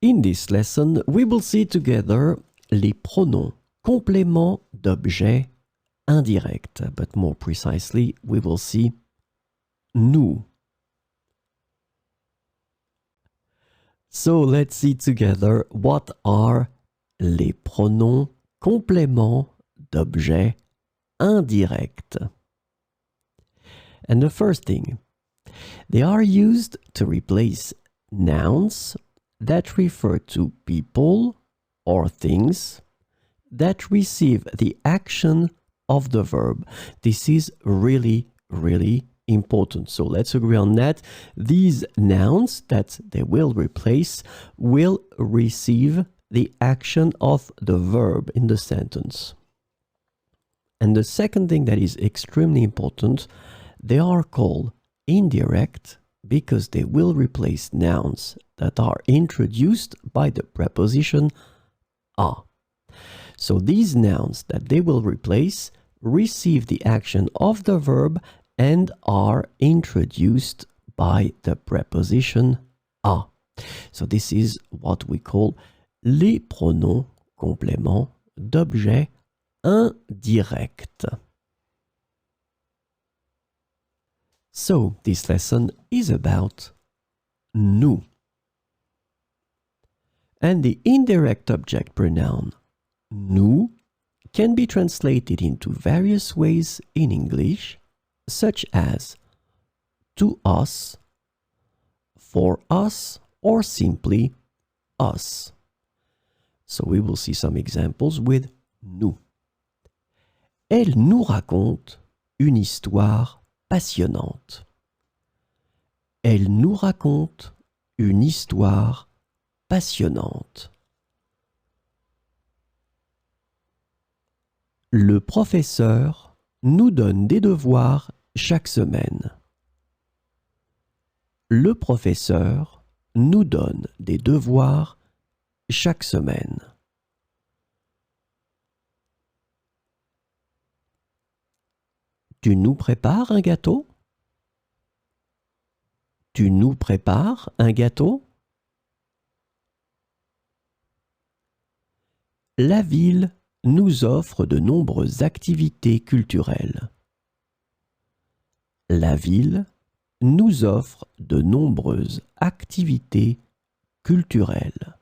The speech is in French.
In this lesson, we will see together les pronoms compléments d'objet indirect, but more precisely, we will see nous. So let's see together what are les pronoms compléments d'objet indirect. And the first thing, they are used to replace nouns that refer to people or things that receive the action of the verb. This is really, really important. So let's agree on that. These nouns that they will replace will receive the action of the verb in the sentence. And the second thing that is extremely important, they are called indirect because they will replace nouns that are introduced by the preposition a. So these nouns that they will replace receive the action of the verb and are introduced by the preposition a. So this is what we call les pronoms compléments d'objet indirect. So this lesson is about nous. And the indirect object pronoun nous can be translated into various ways in English, such as to us, for us, or simply us. So we will see some examples with nous. Elle nous raconte une histoire passionnante. Elle nous raconte une histoire passionnante. Le professeur nous donne des devoirs chaque semaine. Le professeur nous donne des devoirs chaque semaine. Tu nous prépares un gâteau? Tu nous prépares un gâteau? La ville nous offre de nombreuses activités culturelles. La ville nous offre de nombreuses activités culturelles.